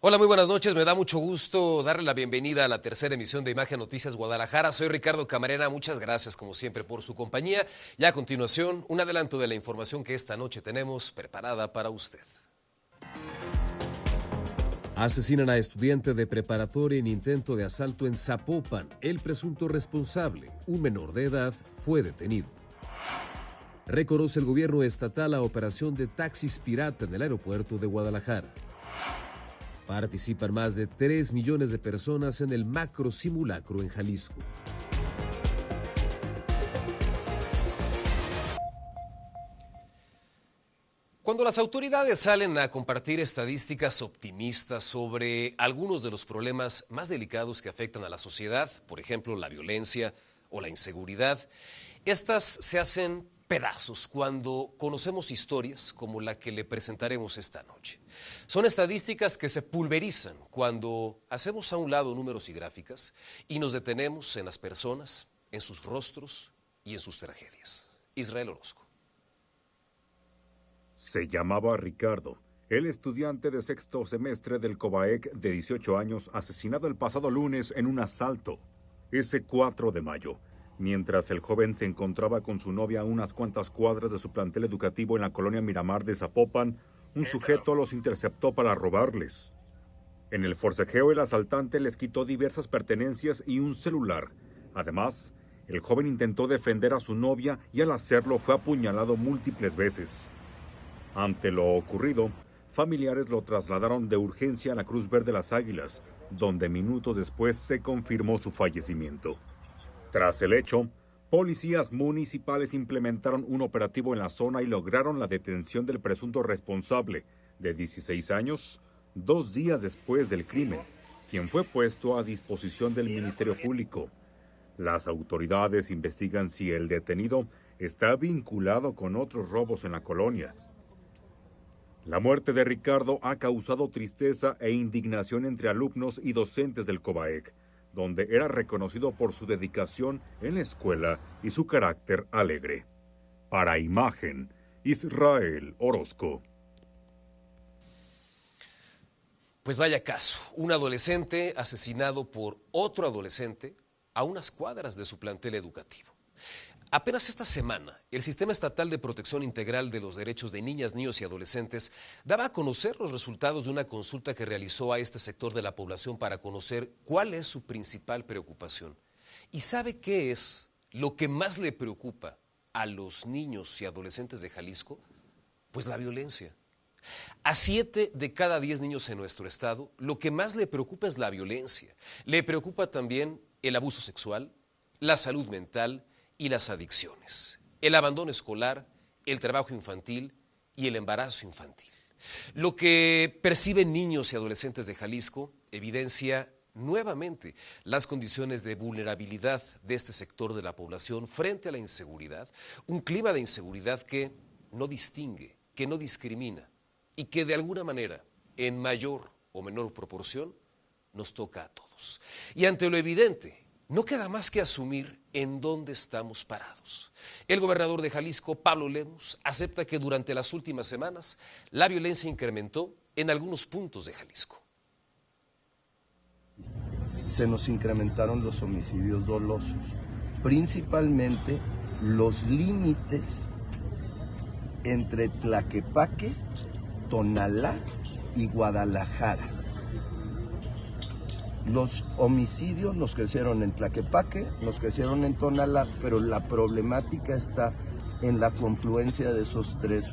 Hola, muy buenas noches. Me da mucho gusto darle la bienvenida a la tercera emisión de Imagen Noticias Guadalajara. Soy Ricardo Camarena. Muchas gracias, como siempre, por su compañía. Y a continuación, un adelanto de la información que esta noche tenemos preparada para usted. Asesinan a estudiante de preparatoria en intento de asalto en Zapopan. El presunto responsable, un menor de edad, fue detenido. Reconoce el gobierno estatal la operación de taxis pirata en el aeropuerto de Guadalajara. Participan más de 3 millones de personas en el macro simulacro en Jalisco. Cuando las autoridades salen a compartir estadísticas optimistas sobre algunos de los problemas más delicados que afectan a la sociedad, por ejemplo, la violencia o la inseguridad, estas se hacen pedazos cuando conocemos historias como la que le presentaremos esta noche. Son estadísticas que se pulverizan cuando hacemos a un lado números y gráficas y nos detenemos en las personas, en sus rostros y en sus tragedias. Israel Orozco. Se llamaba Ricardo, el estudiante de sexto semestre del Cobaec de 18 años, asesinado el pasado lunes en un asalto, ese 4 de mayo. Mientras el joven se encontraba con su novia a unas cuantas cuadras de su plantel educativo en la colonia Miramar de Zapopan, un sujeto los interceptó para robarles. En el forcejeo, el asaltante les quitó diversas pertenencias y un celular. Además, el joven intentó defender a su novia y al hacerlo fue apuñalado múltiples veces. Ante lo ocurrido, familiares lo trasladaron de urgencia a la Cruz Verde Las Águilas, donde minutos después se confirmó su fallecimiento. Tras el hecho, policías municipales implementaron un operativo en la zona y lograron la detención del presunto responsable, de 16 años, 2 días después del crimen, quien fue puesto a disposición del Ministerio Público. Las autoridades investigan si el detenido está vinculado con otros robos en la colonia. La muerte de Ricardo ha causado tristeza e indignación entre alumnos y docentes del Cobaec, donde era reconocido por su dedicación en la escuela y su carácter alegre. Para Imagen, Israel Orozco. Pues vaya caso, un adolescente asesinado por otro adolescente a unas cuadras de su plantel educativo. Apenas esta semana, el Sistema Estatal de Protección Integral de los Derechos de Niñas, Niños y Adolescentes daba a conocer los resultados de una consulta que realizó a este sector de la población para conocer cuál es su principal preocupación. ¿Y sabe qué es lo que más le preocupa a los niños y adolescentes de Jalisco? Pues la violencia. A 7 de cada 10 niños en nuestro estado, lo que más le preocupa es la violencia. Le preocupa también el abuso sexual, la salud mental y las adicciones, el abandono escolar, el trabajo infantil y el embarazo infantil. Lo que perciben niños y adolescentes de Jalisco evidencia nuevamente las condiciones de vulnerabilidad de este sector de la población frente a la inseguridad, un clima de inseguridad que no distingue, que no discrimina y que de alguna manera, en mayor o menor proporción, nos toca a todos. Y ante lo evidente, no queda más que asumir en dónde estamos parados. El gobernador de Jalisco, Pablo Lemus, acepta que durante las últimas semanas la violencia incrementó en algunos puntos de Jalisco. Se nos incrementaron los homicidios dolosos, principalmente los límites entre Tlaquepaque, Tonalá y Guadalajara. Los homicidios nos crecieron en Tlaquepaque, nos crecieron en Tonalá, pero la problemática está en la confluencia de esos 3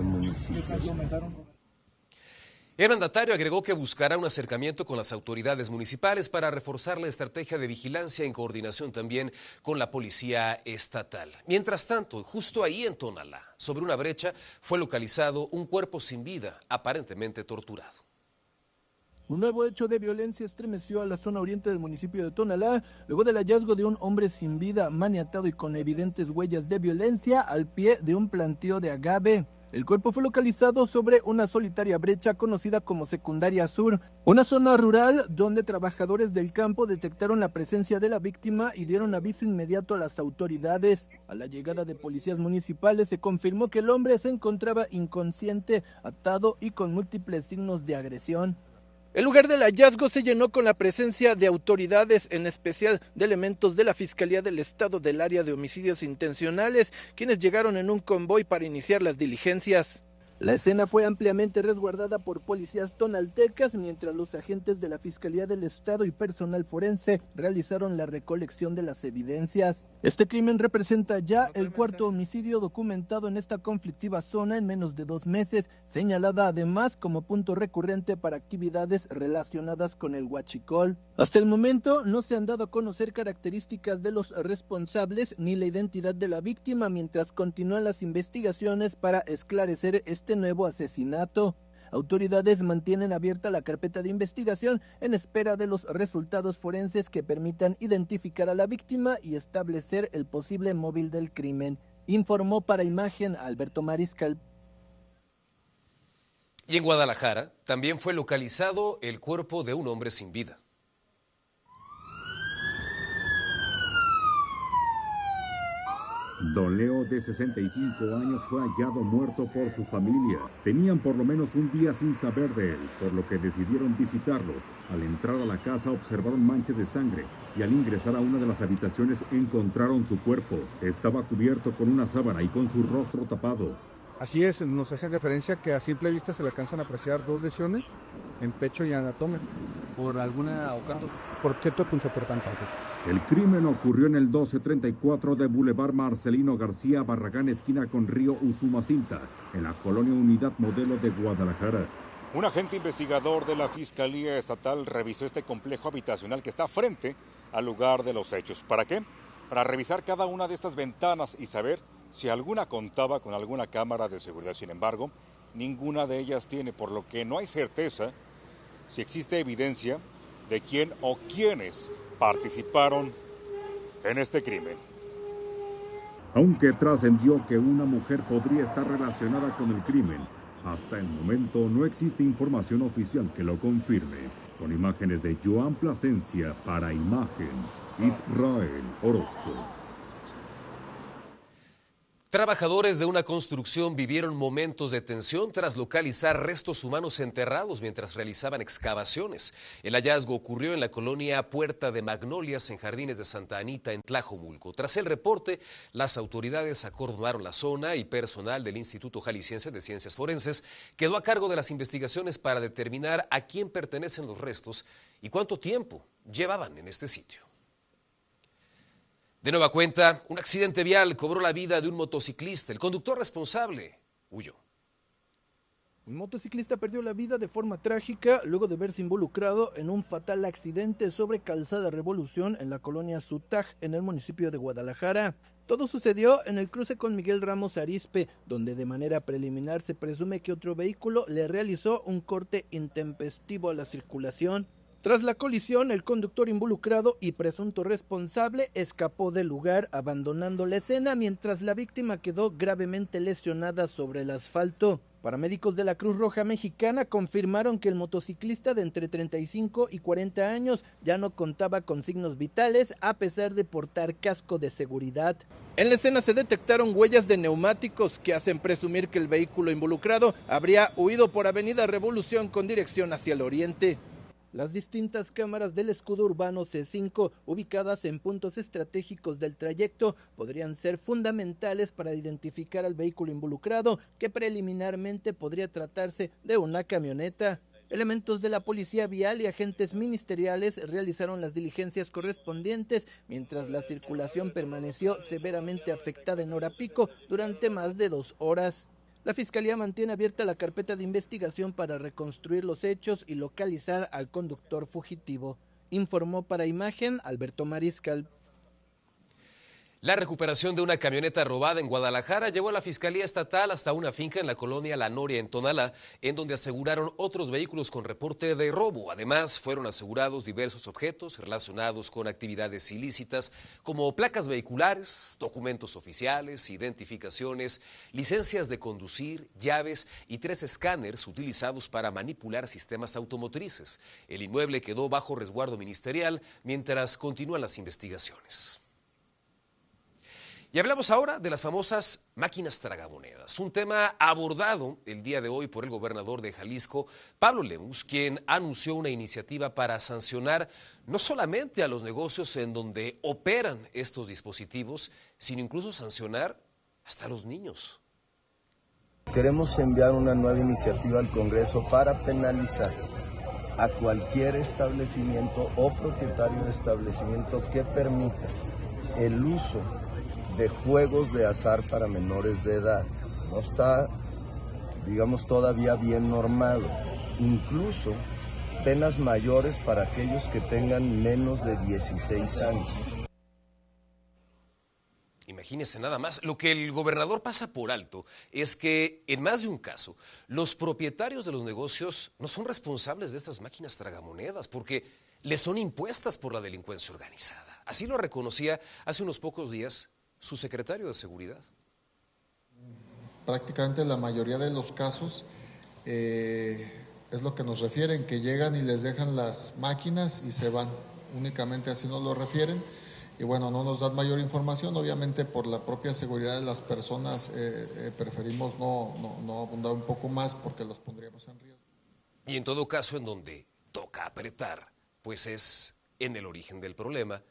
municipios. El mandatario agregó que buscará un acercamiento con las autoridades municipales para reforzar la estrategia de vigilancia en coordinación también con la policía estatal. Mientras tanto, justo ahí en Tonalá, sobre una brecha, fue localizado un cuerpo sin vida, aparentemente torturado. Un nuevo hecho de violencia estremeció a la zona oriente del municipio de Tonalá, luego del hallazgo de un hombre sin vida, maniatado y con evidentes huellas de violencia al pie de un plantío de agave. El cuerpo fue localizado sobre una solitaria brecha conocida como Secundaria Sur, una zona rural donde trabajadores del campo detectaron la presencia de la víctima y dieron aviso inmediato a las autoridades. A la llegada de policías municipales se confirmó que el hombre se encontraba inconsciente, atado y con múltiples signos de agresión. El lugar del hallazgo se llenó con la presencia de autoridades, en especial de elementos de la Fiscalía del Estado del área de homicidios intencionales, quienes llegaron en un convoy para iniciar las diligencias. La escena fue ampliamente resguardada por policías tonaltecas, mientras los agentes de la Fiscalía del Estado y personal forense realizaron la recolección de las evidencias. Este crimen representa ya el cuarto homicidio documentado en esta conflictiva zona en menos de 2 meses, señalada además como punto recurrente para actividades relacionadas con el huachicol. Hasta el momento no se han dado a conocer características de los responsables ni la identidad de la víctima, mientras continúan las investigaciones para esclarecer este nuevo asesinato. Autoridades mantienen abierta la carpeta de investigación en espera de los resultados forenses que permitan identificar a la víctima y establecer el posible móvil del crimen. Informó para Imagen Alberto Mariscal. Y en Guadalajara también fue localizado el cuerpo de un hombre sin vida. Don Leo, de 65 años, fue hallado muerto por su familia. Tenían por lo menos un día sin saber de él, por lo que decidieron visitarlo. Al entrar a la casa observaron manchas de sangre y al ingresar a una de las habitaciones encontraron su cuerpo. Estaba cubierto con una sábana y con su rostro tapado. Así es, nos hacen referencia que a simple vista se le alcanzan a apreciar 2 lesiones en pecho y en abdomen. ¿Por alguna ocasión? ¿Por qué punzopertante? El crimen ocurrió en el 1234 de Boulevard Marcelino García Barragán, esquina con Río Usumacinta, en la colonia Unidad Modelo de Guadalajara. Un agente investigador de la Fiscalía Estatal revisó este complejo habitacional que está frente al lugar de los hechos. ¿Para qué? Para revisar cada una de estas ventanas y saber si alguna contaba con alguna cámara de seguridad. Sin embargo, ninguna de ellas tiene, por lo que no hay certeza si existe evidencia de quién o quiénes participaron en este crimen. Aunque trascendió que una mujer podría estar relacionada con el crimen, hasta el momento no existe información oficial que lo confirme. Con imágenes de Joan Plasencia para Imagen, Israel Orozco. Trabajadores de una construcción vivieron momentos de tensión tras localizar restos humanos enterrados mientras realizaban excavaciones. El hallazgo ocurrió en la colonia Puerta de Magnolias, en Jardines de Santa Anita, en Tlajomulco. Tras el reporte, las autoridades acordonaron la zona y personal del Instituto Jalisciense de Ciencias Forenses quedó a cargo de las investigaciones para determinar a quién pertenecen los restos y cuánto tiempo llevaban en este sitio. De nueva cuenta, un accidente vial cobró la vida de un motociclista. El conductor responsable huyó. Un motociclista perdió la vida de forma trágica luego de verse involucrado en un fatal accidente sobre Calzada Revolución en la colonia Sutaj, en el municipio de Guadalajara. Todo sucedió en el cruce con Miguel Ramos Arizpe, donde de manera preliminar se presume que otro vehículo le realizó un corte intempestivo a la circulación. Tras la colisión, el conductor involucrado y presunto responsable escapó del lugar, abandonando la escena, mientras la víctima quedó gravemente lesionada sobre el asfalto. Paramédicos de la Cruz Roja Mexicana confirmaron que el motociclista de entre 35 y 40 años ya no contaba con signos vitales, a pesar de portar casco de seguridad. En la escena se detectaron huellas de neumáticos que hacen presumir que el vehículo involucrado habría huido por Avenida Revolución con dirección hacia el oriente. Las distintas cámaras del escudo urbano C5, ubicadas en puntos estratégicos del trayecto, podrían ser fundamentales para identificar al vehículo involucrado, que preliminarmente podría tratarse de una camioneta. Elementos de la policía vial y agentes ministeriales realizaron las diligencias correspondientes, mientras la circulación permaneció severamente afectada en hora pico durante más de 2 horas. La Fiscalía mantiene abierta la carpeta de investigación para reconstruir los hechos y localizar al conductor fugitivo. Informó para Imagen Alberto Mariscal. La recuperación de una camioneta robada en Guadalajara llevó a la Fiscalía Estatal hasta una finca en la colonia La Noria, en Tonalá, en donde aseguraron otros vehículos con reporte de robo. Además, fueron asegurados diversos objetos relacionados con actividades ilícitas, como placas vehiculares, documentos oficiales, identificaciones, licencias de conducir, llaves y 3 escáneres utilizados para manipular sistemas automotrices. El inmueble quedó bajo resguardo ministerial mientras continúan las investigaciones. Y hablamos ahora de las famosas máquinas tragamonedas, un tema abordado el día de hoy por el gobernador de Jalisco, Pablo Lemus, quien anunció una iniciativa para sancionar no solamente a los negocios en donde operan estos dispositivos, sino incluso sancionar hasta a los niños. Queremos enviar una nueva iniciativa al Congreso para penalizar a cualquier establecimiento o propietario de establecimiento que permita el uso de juegos de azar para menores de edad. No está, digamos, todavía bien normado. Incluso penas mayores para aquellos que tengan menos de 16 años. Imagínense nada más, lo que el gobernador pasa por alto es que en más de un caso, los propietarios de los negocios no son responsables de estas máquinas tragamonedas porque les son impuestas por la delincuencia organizada. Así lo reconocía hace unos pocos días su secretario de Seguridad. Prácticamente la mayoría de los casos es lo que nos refieren, que llegan y les dejan las máquinas y se van. Únicamente así nos lo refieren. Y bueno, no nos dan mayor información, obviamente por la propia seguridad de las personas preferimos no abundar un poco más porque los pondríamos en riesgo. Y en todo caso, en donde toca apretar, pues es en el origen del problema,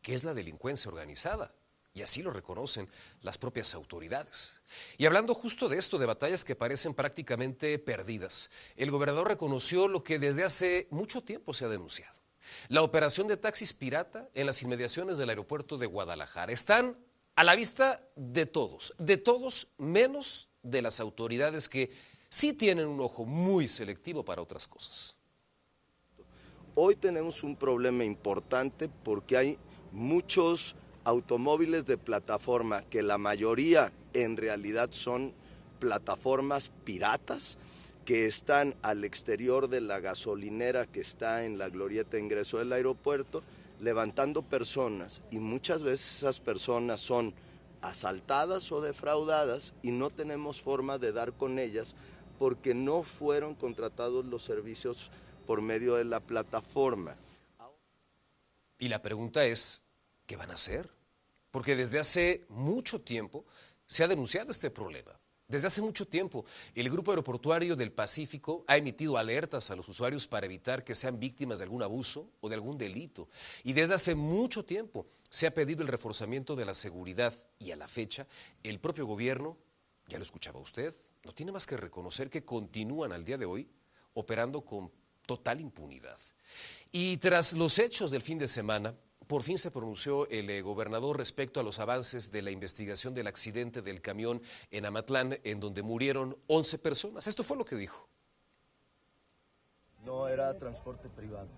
que es la delincuencia organizada. Y así lo reconocen las propias autoridades. Y hablando justo de esto, de batallas que parecen prácticamente perdidas, el gobernador reconoció lo que desde hace mucho tiempo se ha denunciado. La operación de taxis pirata en las inmediaciones del aeropuerto de Guadalajara. Están a la vista de todos menos de las autoridades que sí tienen un ojo muy selectivo para otras cosas. Hoy tenemos un problema importante porque hay muchos automóviles de plataforma que la mayoría en realidad son plataformas piratas que están al exterior de la gasolinera que está en la glorieta de ingreso del aeropuerto, levantando personas, y muchas veces esas personas son asaltadas o defraudadas y no tenemos forma de dar con ellas porque no fueron contratados los servicios por medio de la plataforma. Y la pregunta es, ¿qué van a hacer? Porque desde hace mucho tiempo se ha denunciado este problema. Desde hace mucho tiempo, el Grupo Aeroportuario del Pacífico ha emitido alertas a los usuarios para evitar que sean víctimas de algún abuso o de algún delito. Y desde hace mucho tiempo se ha pedido el reforzamiento de la seguridad y a la fecha el propio gobierno, ya lo escuchaba usted, no tiene más que reconocer que continúan al día de hoy operando con total impunidad. Y tras los hechos del fin de semana, por fin se pronunció el gobernador respecto a los avances de la investigación del accidente del camión en Amatlán, en donde murieron 11 personas. Esto fue lo que dijo. No, era transporte privado.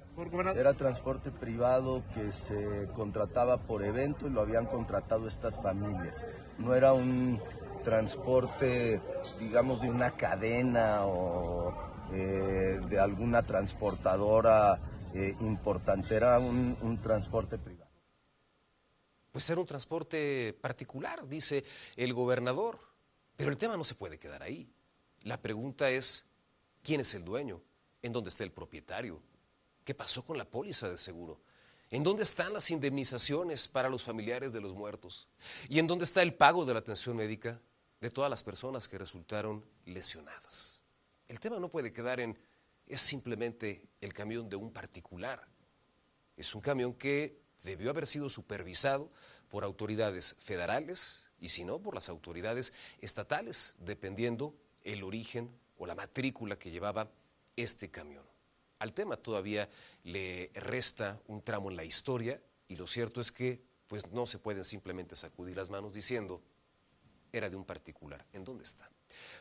Era transporte privado que se contrataba por evento y lo habían contratado estas familias. No era un transporte, digamos, de una cadena o de alguna transportadora importante, era un transporte privado. Pues era un transporte particular, dice el gobernador, pero el tema no se puede quedar ahí. La pregunta es, ¿quién es el dueño? ¿En dónde está el propietario? ¿Qué pasó con la póliza de seguro? ¿En dónde están las indemnizaciones para los familiares de los muertos? ¿Y en dónde está el pago de la atención médica de todas las personas que resultaron lesionadas? El tema no puede quedar en es simplemente el camión de un particular. Es un camión que debió haber sido supervisado por autoridades federales y si no, por las autoridades estatales, dependiendo el origen o la matrícula que llevaba este camión. Al tema todavía le resta un tramo en la historia y lo cierto es que pues no se pueden simplemente sacudir las manos diciendo era de un particular. ¿En dónde está?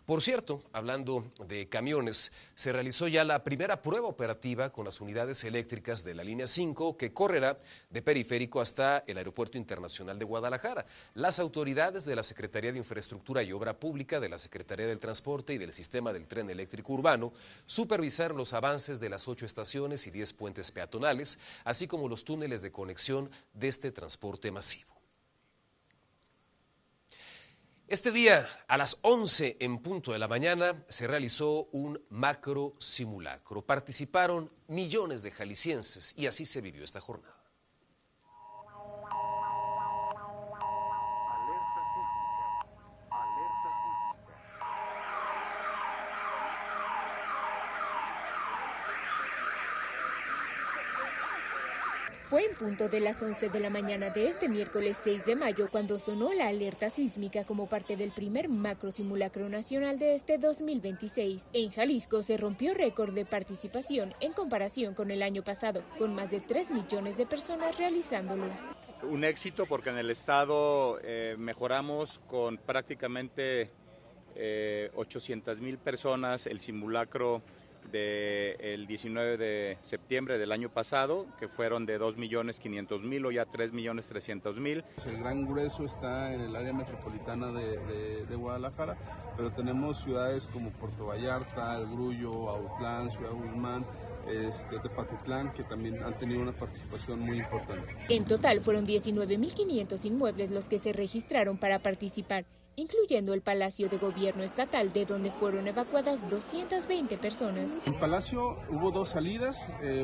Por cierto, hablando de camiones, se realizó ya la primera prueba operativa con las unidades eléctricas de la línea 5 que correrá de Periférico hasta el Aeropuerto Internacional de Guadalajara. Las autoridades de la Secretaría de Infraestructura y Obra Pública, de la Secretaría del Transporte y del Sistema del Tren Eléctrico Urbano supervisaron los avances de las 8 estaciones y 10 puentes peatonales, así como los túneles de conexión de este transporte masivo. Este día, a las 11 en punto de la mañana, se realizó un macro simulacro. Participaron millones de jaliscienses y así se vivió esta jornada. Alerta Fue en punto de las 11 de la mañana de este miércoles 6 de mayo cuando sonó la alerta sísmica como parte del primer macro simulacro nacional de este 2026. En Jalisco se rompió récord de participación en comparación con el año pasado, con más de 3 millones de personas realizándolo. Un éxito porque en el estado mejoramos con prácticamente 800,000 personas el simulacro del 19 de septiembre del año pasado, que fueron de 2,500,000 o ya 3,300,000. El gran grueso está en el área metropolitana de Guadalajara, pero tenemos ciudades como Puerto Vallarta, El Grullo, Autlán, Ciudad Guzmán, Tepatitlán, que también han tenido una participación muy importante. En total fueron 19.500 inmuebles los que se registraron para participar, incluyendo el Palacio de Gobierno Estatal, de donde fueron evacuadas 220 personas. En Palacio hubo 2 salidas,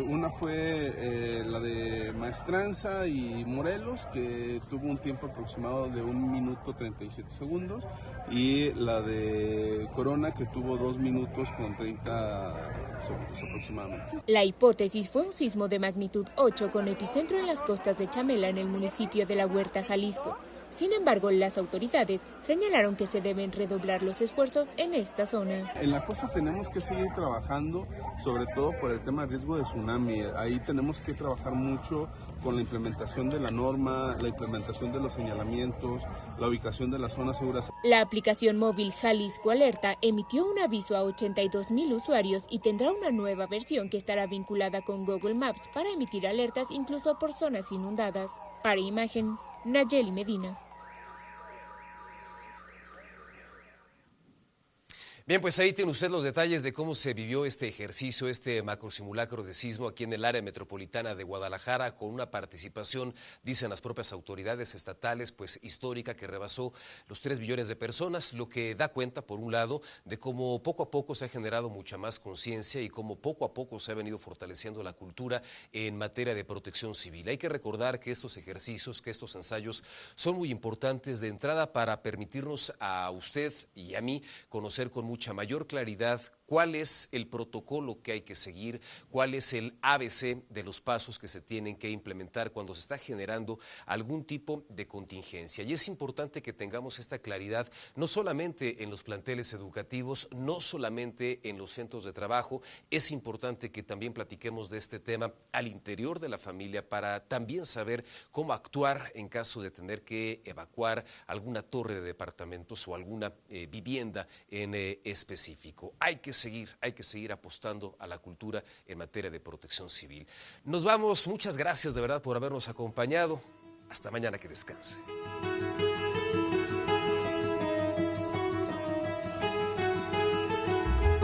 una fue la de Maestranza y Morelos, que tuvo un tiempo aproximado de 1 minuto 37 segundos, y la de Corona, que tuvo 2 minutos con 30 segundos aproximadamente. La hipótesis fue un sismo de magnitud 8 con epicentro en las costas de Chamela, en el municipio de La Huerta, Jalisco. Sin embargo, las autoridades señalaron que se deben redoblar los esfuerzos en esta zona. En la costa tenemos que seguir trabajando, sobre todo por el tema de riesgo de tsunami. Ahí tenemos que trabajar mucho con la implementación de la norma, la implementación de los señalamientos, la ubicación de las zonas seguras. La aplicación móvil Jalisco Alerta emitió un aviso a 82,000 usuarios y tendrá una nueva versión que estará vinculada con Google Maps para emitir alertas incluso por zonas inundadas. Para Imagen, Nayeli Medina. Bien, pues ahí tiene usted los detalles de cómo se vivió este ejercicio, este macrosimulacro de sismo aquí en el área metropolitana de Guadalajara, con una participación, dicen las propias autoridades estatales, pues histórica, que rebasó los 3 millones de personas, lo que da cuenta, por un lado, de cómo poco a poco se ha generado mucha más conciencia y cómo poco a poco se ha venido fortaleciendo la cultura en materia de protección civil. Hay que recordar que estos ejercicios, que estos ensayos son muy importantes de entrada para permitirnos a usted y a mí conocer con mucha mayor claridad cuál es el protocolo que hay que seguir, cuál es el ABC de los pasos que se tienen que implementar cuando se está generando algún tipo de contingencia. Y es importante que tengamos esta claridad no solamente en los planteles educativos, no solamente en los centros de trabajo, es importante que también platiquemos de este tema al interior de la familia para también saber cómo actuar en caso de tener que evacuar alguna torre de departamentos o alguna vivienda en específico. Hay que seguir apostando a la cultura en materia de protección civil. Nos vamos, muchas gracias de verdad por habernos acompañado. Hasta mañana, que descanse.